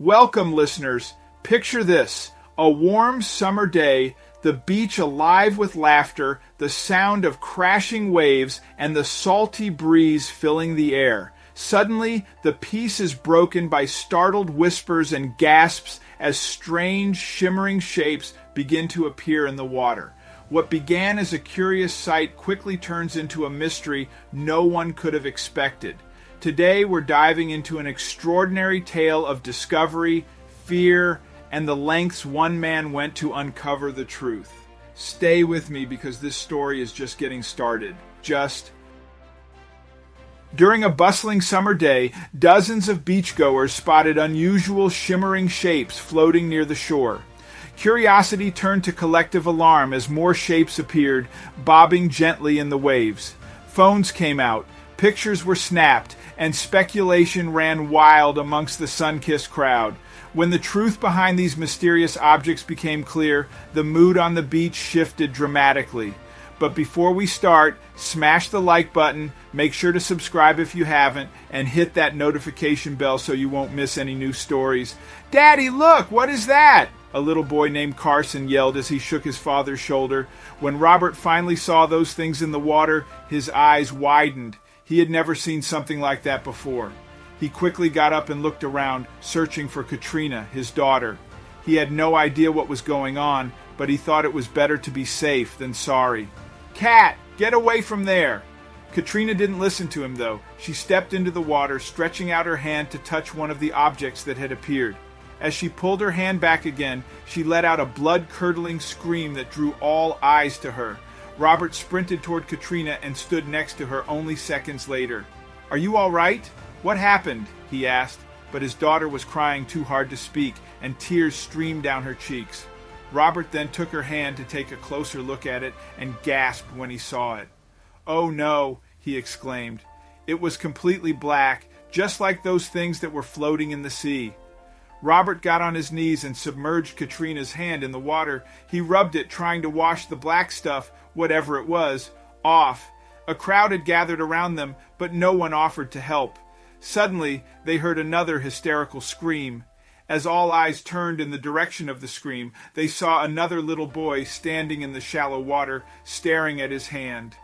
Welcome, listeners. Picture this: a warm summer day, the beach alive with laughter, the sound of crashing waves, and the salty breeze filling the air. Suddenly, the peace is broken by startled whispers and gasps as strange, shimmering shapes begin to appear in the water. What began as a curious sight quickly turns into a mystery no one could have expected. Today, we're diving into an extraordinary tale of discovery, fear, and the lengths one man went to uncover the truth. Stay with me because this story is just getting started. During a bustling summer day, dozens of beachgoers spotted unusual shimmering shapes floating near the shore. Curiosity turned to collective alarm as more shapes appeared, bobbing gently in the waves. Phones came out, pictures were snapped, and speculation ran wild amongst the sun-kissed crowd. When the truth behind these mysterious objects became clear, the mood on the beach shifted dramatically. But before we start, smash the like button, make sure to subscribe if you haven't, and hit that notification bell so you won't miss any new stories. "Daddy, look! What is that?" a little boy named Carson yelled as he shook his father's shoulder. When Robert finally saw those things in the water, his eyes widened. He had never seen something like that before. He quickly got up and looked around, searching for Katrina, his daughter. He had no idea what was going on, but he thought it was better to be safe than sorry. "Cat, get away from there!" Katrina didn't listen to him, though. She stepped into the water, stretching out her hand to touch one of the objects that had appeared. As she pulled her hand back again, she let out a blood-curdling scream that drew all eyes to her. Robert sprinted toward Katrina and stood next to her only seconds later. "Are you all right? What happened?" he asked, but his daughter was crying too hard to speak, and tears streamed down her cheeks. Robert then took her hand to take a closer look at it and gasped when he saw it. "Oh no," he exclaimed. It was completely black, just like those things that were floating in the sea. Robert got on his knees and submerged Katrina's hand in the water. He rubbed it, trying to wash the black stuff, whatever it was, off. A crowd had gathered around them, but no one offered to help. Suddenly, they heard another hysterical scream. As all eyes turned in the direction of the scream, they saw another little boy standing in the shallow water, staring at his hand.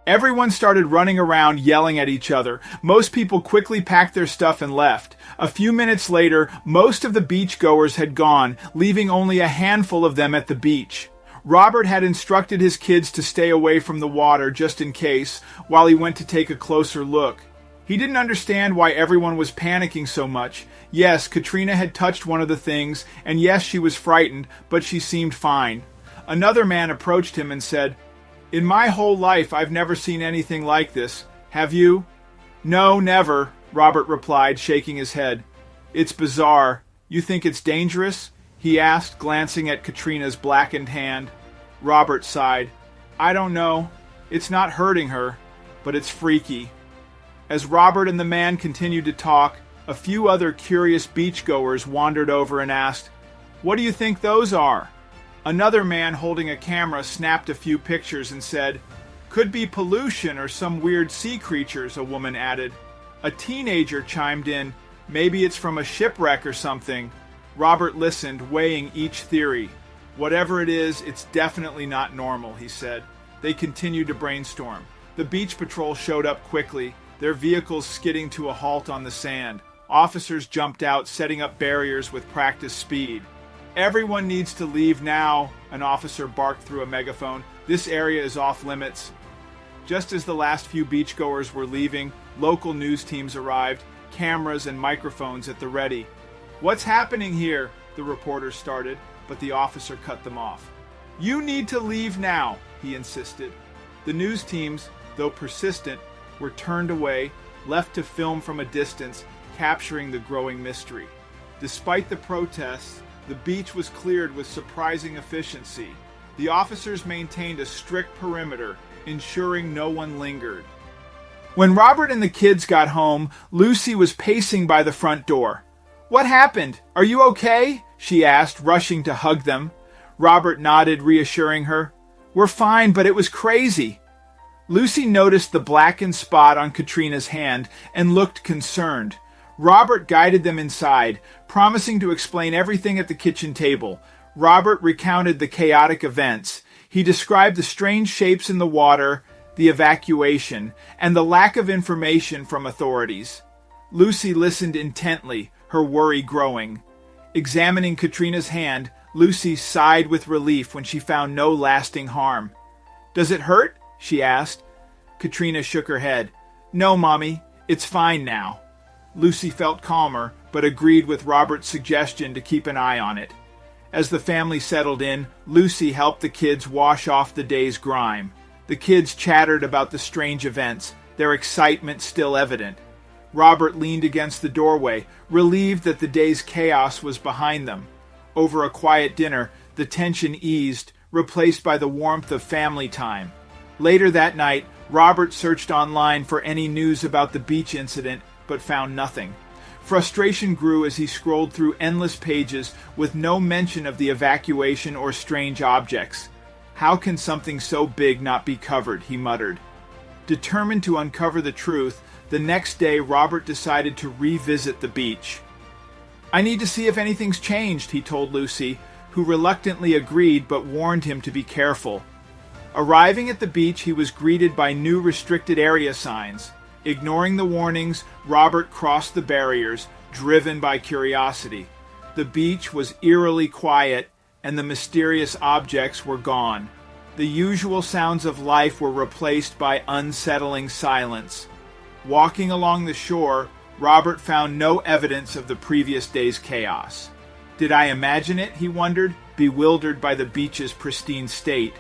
Everyone started running around, yelling at each other. Most people quickly packed their stuff and left. A few minutes later, most of the beachgoers had gone, leaving only a handful of them at the beach. Robert had instructed his kids to stay away from the water just in case, while he went to take a closer look. He didn't understand why everyone was panicking so much. Yes, Katrina had touched one of the things, and yes, she was frightened, but she seemed fine. Another man approached him and said, "In my whole life, I've never seen anything like this. Have you?" "No, never," Robert replied, shaking his head. "It's bizarre. You think it's dangerous?" he asked, glancing at Katrina's blackened hand. Robert sighed. "I don't know. It's not hurting her, but it's freaky." As Robert and the man continued to talk, a few other curious beachgoers wandered over and asked, "What do you think those are?" Another man holding a camera snapped a few pictures and said, "Could be pollution or some weird sea creatures," a woman added. A teenager chimed in, "Maybe it's from a shipwreck or something." Robert listened, weighing each theory. "Whatever it is, it's definitely not normal," he said. They continued to brainstorm. The beach patrol showed up quickly, their vehicles skidding to a halt on the sand. Officers jumped out, setting up barriers with practiced speed. "Everyone needs to leave now," an officer barked through a megaphone. "This area is off limits." Just as the last few beachgoers were leaving, local news teams arrived, cameras and microphones at the ready. "What's happening here?" the reporters started, but the officer cut them off. "You need to leave now," he insisted. The news teams, though persistent, were turned away, left to film from a distance, capturing the growing mystery. Despite the protests, the beach was cleared with surprising efficiency. The officers maintained a strict perimeter, ensuring no one lingered. When Robert and the kids got home, Lucy was pacing by the front door. "What happened? Are you okay?" she asked, rushing to hug them. Robert nodded, reassuring her. "We're fine, but it was crazy." Lucy noticed the blackened spot on Katrina's hand and looked concerned. Robert guided them inside, promising to explain everything at the kitchen table. Robert recounted the chaotic events. He described the strange shapes in the water, the evacuation, and the lack of information from authorities. Lucy listened intently, her worry growing. Examining Katrina's hand, Lucy sighed with relief when she found no lasting harm. "Does it hurt?" she asked. Katrina shook her head. "No, Mommy, it's fine now." Lucy felt calmer, but agreed with Robert's suggestion to keep an eye on it. As the family settled in, Lucy helped the kids wash off the day's grime. The kids chattered about the strange events, their excitement still evident. Robert leaned against the doorway, relieved that the day's chaos was behind them. Over a quiet dinner, the tension eased, replaced by the warmth of family time. Later that night, Robert searched online for any news about the beach incident, but found nothing. Frustration grew as he scrolled through endless pages with no mention of the evacuation or strange objects. "How can something so big not be covered?" he muttered. Determined to uncover the truth, the next day Robert decided to revisit the beach. "I need to see if anything's changed," he told Lucy, who reluctantly agreed but warned him to be careful. Arriving at the beach, he was greeted by new restricted area signs. Ignoring the warnings, Robert crossed the barriers, driven by curiosity. The beach was eerily quiet, and the mysterious objects were gone. The usual sounds of life were replaced by unsettling silence. Walking along the shore, Robert found no evidence of the previous day's chaos. Did I imagine it, he wondered, bewildered by the beach's pristine state.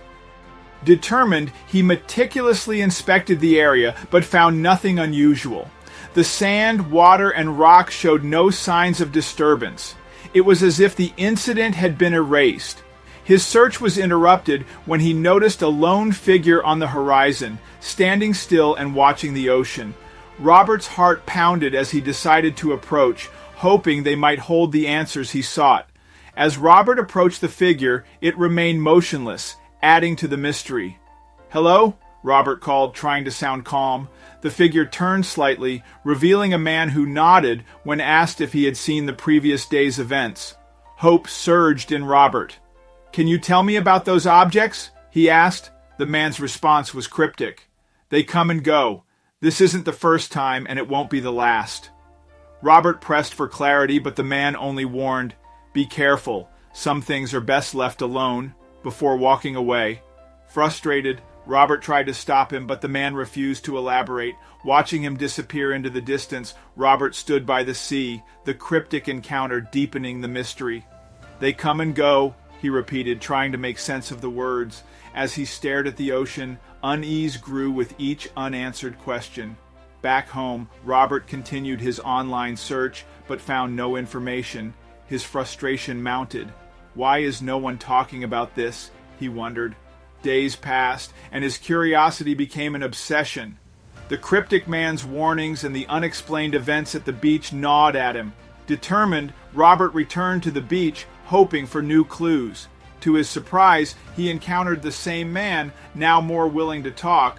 Determined, he meticulously inspected the area, but found nothing unusual. The sand, water, and rock showed no signs of disturbance. It was as if the incident had been erased. His search was interrupted when he noticed a lone figure on the horizon, standing still and watching the ocean. Robert's heart pounded as he decided to approach, hoping they might hold the answers he sought. As Robert approached the figure, it remained motionless, adding to the mystery. "Hello?" Robert called, trying to sound calm. The figure turned slightly, revealing a man who nodded when asked if he had seen the previous day's events. Hope surged in Robert. "Can you tell me about those objects?" he asked. The man's response was cryptic. "They come and go. This isn't the first time, and it won't be the last." Robert pressed for clarity, but the man only warned, "Be careful. Some things are best left alone," before walking away. Frustrated, Robert tried to stop him, but the man refused to elaborate. Watching him disappear into the distance, Robert stood by the sea, the cryptic encounter deepening the mystery. "They come and go," he repeated, trying to make sense of the words. As he stared at the ocean, unease grew with each unanswered question. Back home, Robert continued his online search, but found no information. His frustration mounted. Why is no one talking about this? He wondered. Days passed, and his curiosity became an obsession. The cryptic man's warnings and the unexplained events at the beach gnawed at him. Determined, Robert returned to the beach, hoping for new clues. To his surprise, he encountered the same man, now more willing to talk.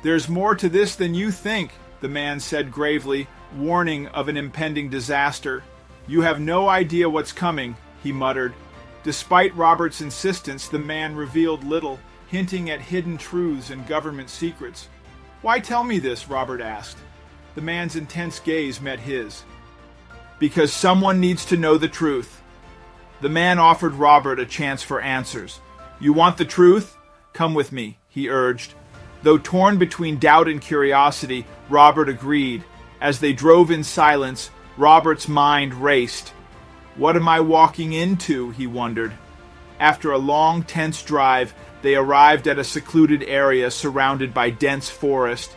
"There's more to this than you think," the man said gravely, warning of an impending disaster. "You have no idea what's coming," he muttered. Despite Robert's insistence, the man revealed little, hinting at hidden truths and government secrets. "Why tell me this?" Robert asked. The man's intense gaze met his. "Because someone needs to know the truth." The man offered Robert a chance for answers. "You want the truth? Come with me," he urged. Though torn between doubt and curiosity, Robert agreed. As they drove in silence, Robert's mind raced. "What am I walking into?" he wondered. After a long, tense drive, they arrived at a secluded area surrounded by dense forest.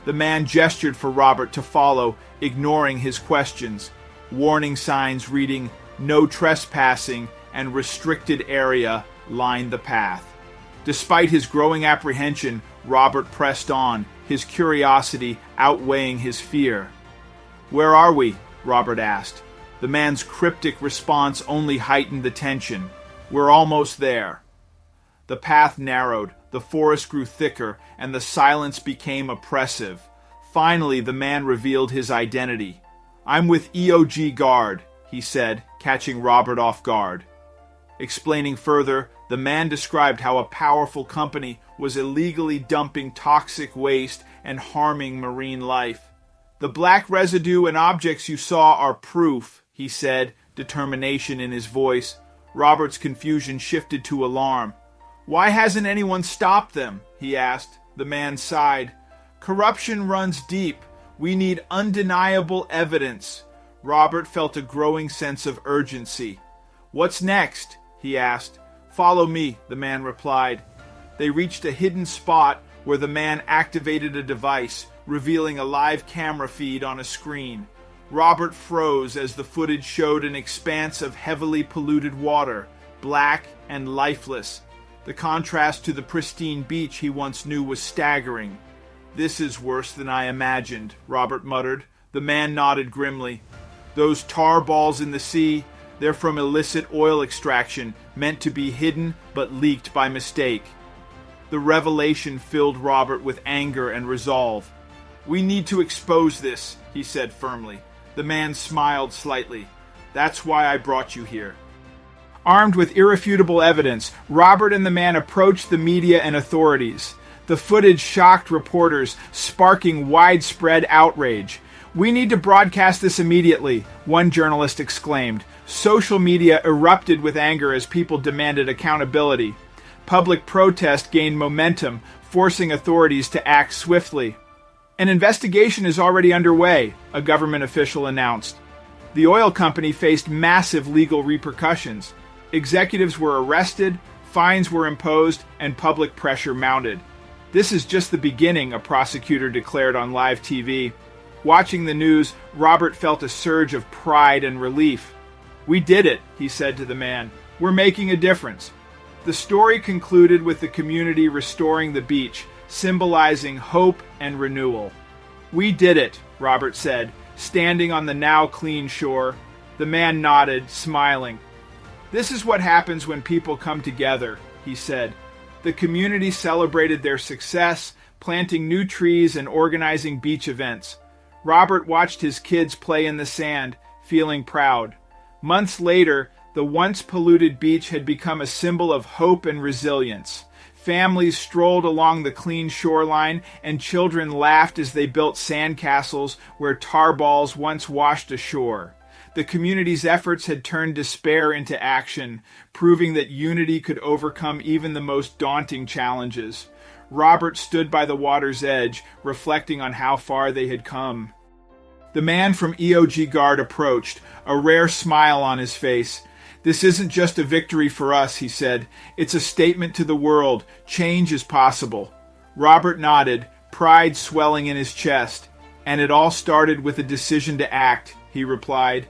The man gestured for Robert to follow, ignoring his questions. Warning signs reading, "No trespassing" and "Restricted area" lined the path. Despite his growing apprehension, Robert pressed on, his curiosity outweighing his fear. "Where are we?" Robert asked. The man's cryptic response only heightened the tension. "We're almost there." The path narrowed, the forest grew thicker, and the silence became oppressive. Finally, the man revealed his identity. "I'm with EOG Guard," he said, catching Robert off guard. Explaining further, the man described how a powerful company was illegally dumping toxic waste and harming marine life. "The black residue and objects you saw are proof," he said, determination in his voice. Robert's confusion shifted to alarm. "Why hasn't anyone stopped them?" he asked. The man sighed. "Corruption runs deep. We need undeniable evidence." Robert felt a growing sense of urgency. "What's next?" he asked. "Follow me," the man replied. They reached a hidden spot where the man activated a device, revealing a live camera feed on a screen. Robert froze as the footage showed an expanse of heavily polluted water, black and lifeless. The contrast to the pristine beach he once knew was staggering. "This is worse than I imagined," Robert muttered. The man nodded grimly. "Those tar balls in the sea, they're from illicit oil extraction, meant to be hidden but leaked by mistake." The revelation filled Robert with anger and resolve. "We need to expose this," he said firmly. The man smiled slightly. "That's why I brought you here." Armed with irrefutable evidence, Robert and the man approached the media and authorities. The footage shocked reporters, sparking widespread outrage. "We need to broadcast this immediately," one journalist exclaimed. Social media erupted with anger as people demanded accountability. Public protest gained momentum, forcing authorities to act swiftly. "An investigation is already underway," a government official announced. The oil company faced massive legal repercussions. Executives were arrested, fines were imposed, and public pressure mounted. "This is just the beginning," a prosecutor declared on live TV. Watching the news, Robert felt a surge of pride and relief. "We did it," he said to the man. "We're making a difference." The story concluded with the community restoring the beach, symbolizing hope and renewal. "We did it," Robert said, standing on the now clean shore. The man nodded, smiling. "This is what happens when people come together," he said. The community celebrated their success, planting new trees and organizing beach events. Robert watched his kids play in the sand, feeling proud. Months later, the once polluted beach had become a symbol of hope and resilience. Families strolled along the clean shoreline, and children laughed as they built sandcastles where tar balls once washed ashore. The community's efforts had turned despair into action, proving that unity could overcome even the most daunting challenges. Robert stood by the water's edge, reflecting on how far they had come. The man from EOG Guard approached, a rare smile on his face. "This isn't just a victory for us," he said. "It's a statement to the world. Change is possible." Robert nodded, pride swelling in his chest. "And it all started with a decision to act," he replied.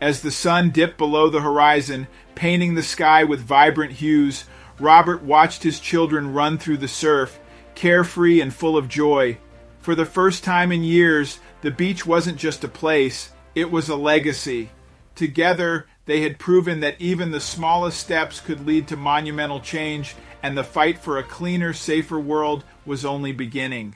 As the sun dipped below the horizon, painting the sky with vibrant hues, Robert watched his children run through the surf, carefree and full of joy. For the first time in years, the beach wasn't just a place, it was a legacy. Together, they had proven that even the smallest steps could lead to monumental change, and the fight for a cleaner, safer world was only beginning.